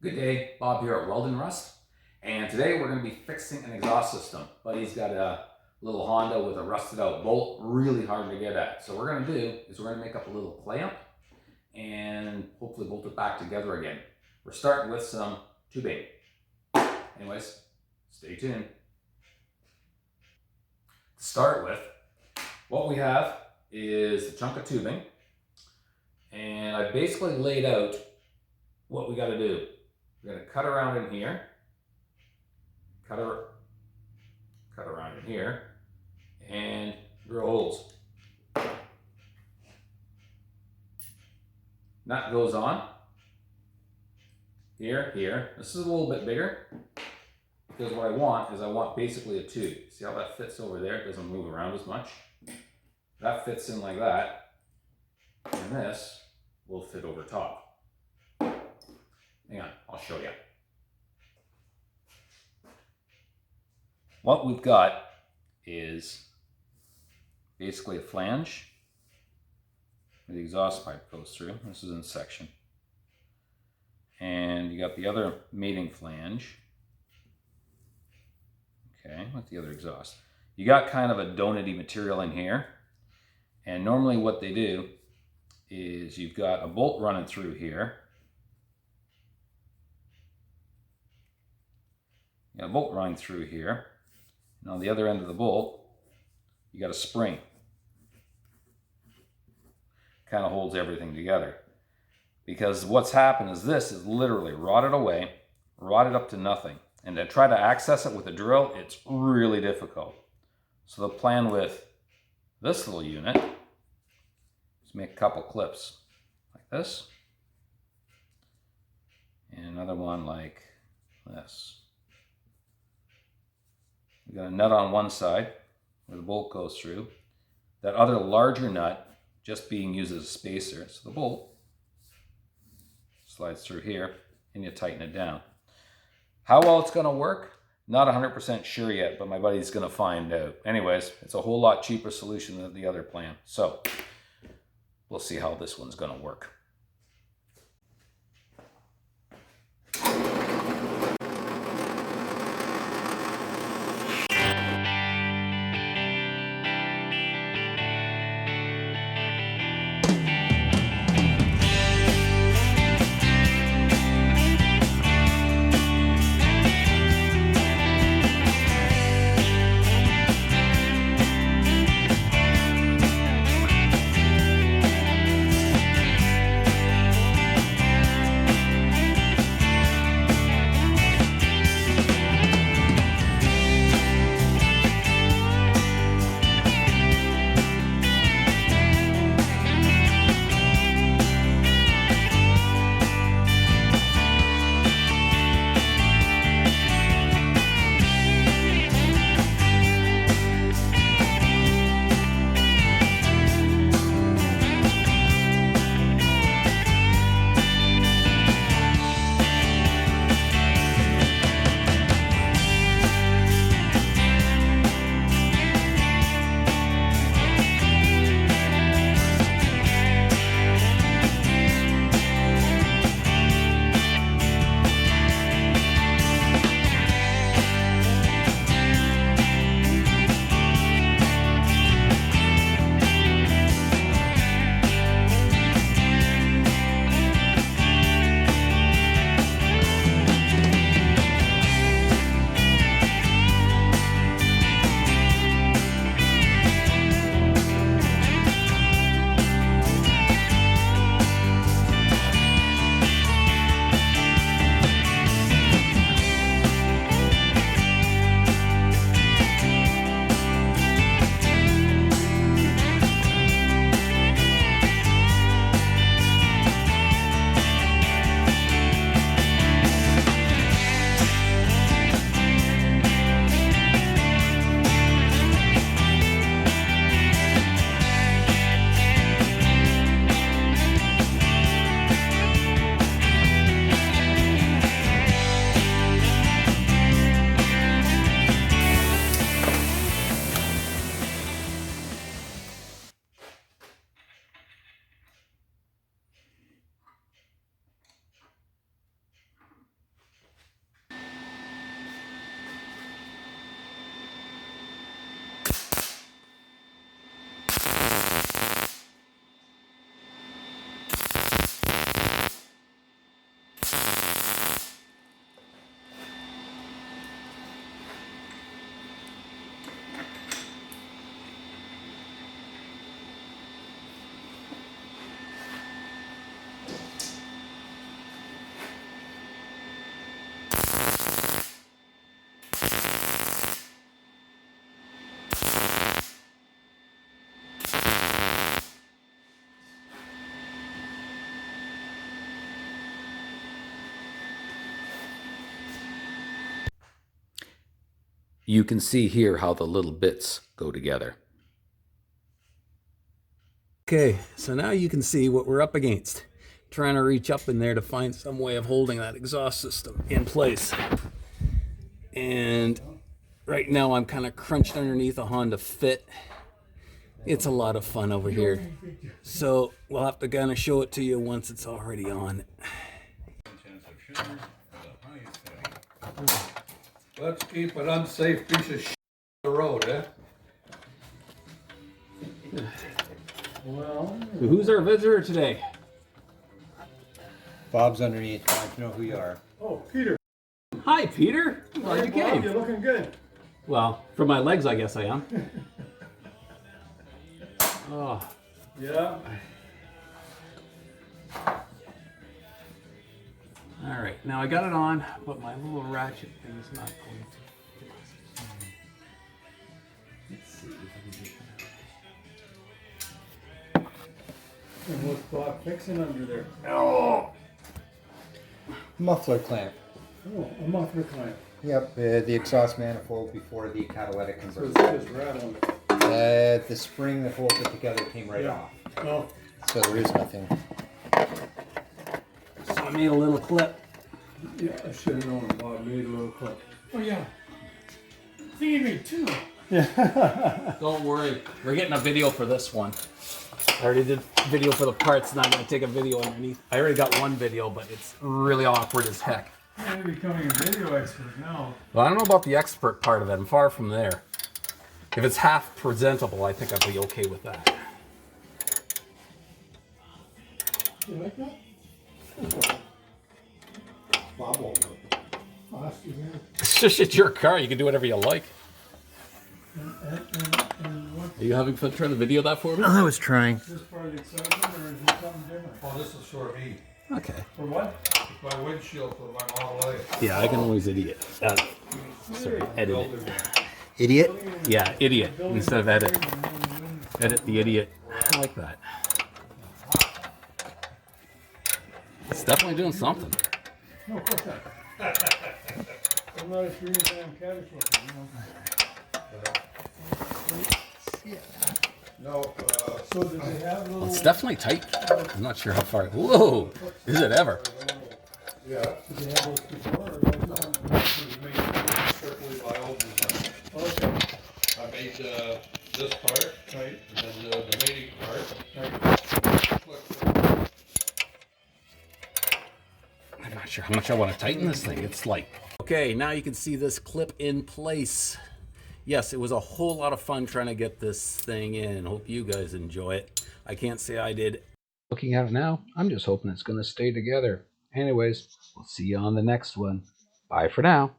Good day, Bob here at Weldon Rust, and today we're going to be fixing an exhaust system. Buddy's got a little Honda with a rusted out bolt, really hard to get at. So what we're going to do is we're going to make up a little clamp and hopefully bolt it back together again. We're starting with some tubing. Anyways, stay tuned. To start with, what we have is a chunk of tubing, and I basically laid out what we got to do. We're going to cut around in here, cut around in here, and drill holes. Nut goes on here, here. This is a little bit bigger because what I want basically a tube. See how that fits over there? It doesn't move around as much. That fits in like that, and this will fit over top. Hang on, I'll show you. What we've got is basically a flange where the exhaust pipe goes through. This is in section. And you got the other mating flange. Okay, with the other exhaust. You got kind of a donut-y material in here. And normally what they do is you've got a bolt running through here. You got a bolt running through here, and on the other end of the bolt, you got a spring. Kind of holds everything together. Because what's happened is this is literally rotted away, rotted up to nothing. And to try to access it with a drill, it's really difficult. So the plan with this little unit is make a couple clips like this, and another one like this. We've got a nut on one side where the bolt goes through. That other larger nut just being used as a spacer. So the bolt slides through here and you tighten it down. How well it's going to work? Not 100% sure yet, but my buddy's going to find out. Anyways, it's a whole lot cheaper solution than the other plan. So we'll see how this one's going to work. You can see here how the little bits go together. Okay, so now you can see what we're up against. Trying to reach up in there to find some way of holding that exhaust system in place. And right now I'm kind of crunched underneath a Honda Fit. It's a lot of fun over here. So we'll have to kind of show it to you once it's already on. Let's keep an unsafe piece of shit on the road, eh? Well, so who's our visitor today? Bob's underneath. I want to know who you are. Oh, Peter. Hi, Peter. Glad you came. You're looking good. Well, for my legs, I guess I am. Oh. Yeah. All right, now I got it on, but my little ratchet thing is not going to fit. Let's see if I can get that. And what's Bob fixing under there? Oh! Muffler clamp. Oh, a muffler clamp. Yep, the exhaust manifold before the catalytic So it's converter. just rattling. The spring that holds it together came right off. Oh, So there is nothing. So I made a little clip. yeah, I should have known Bob made a little clip. Oh, yeah. He made two. Don't worry, we're getting a video for this one. I already did video for the parts, and I'm going to take a video underneath. I already got one video, but it's really awkward as heck. You're becoming a video expert now. Well, I don't know about the expert part of it. I'm far from there. If it's half presentable, I think I'd be okay with that. You like that? Bob won't know. Faster there. It's your car. You can do whatever you like. And what's Are you having fun trying to video that for me? I was trying. this part of the excitement, or is it something different? Oh, this is for me. Okay. For what? My windshield for my Model A. Yeah, I can always idiot. Sorry, edit it. Idiot. Yeah, idiot instead of edit. Edit the idiot. I like that. It's definitely doing something. No, of course not. I'm not a three-time cabbage looking, you know. No, So did they have little... It's definitely tight. I'm not sure how far. Whoa! Is it ever? yeah, Did they have those before, or those on? this was made strictly by old design. Okay, I made this part, right, and then the mating part. right. I'm not sure how much I want to tighten this thing. It's like... Okay, now you can see this clip in place. Yes, it was a whole lot of fun trying to get this thing in. Hope you guys enjoy it. I can't say I did. Looking at it now, I'm just hoping it's going to stay together. Anyways, we'll see you on the next one. Bye for now.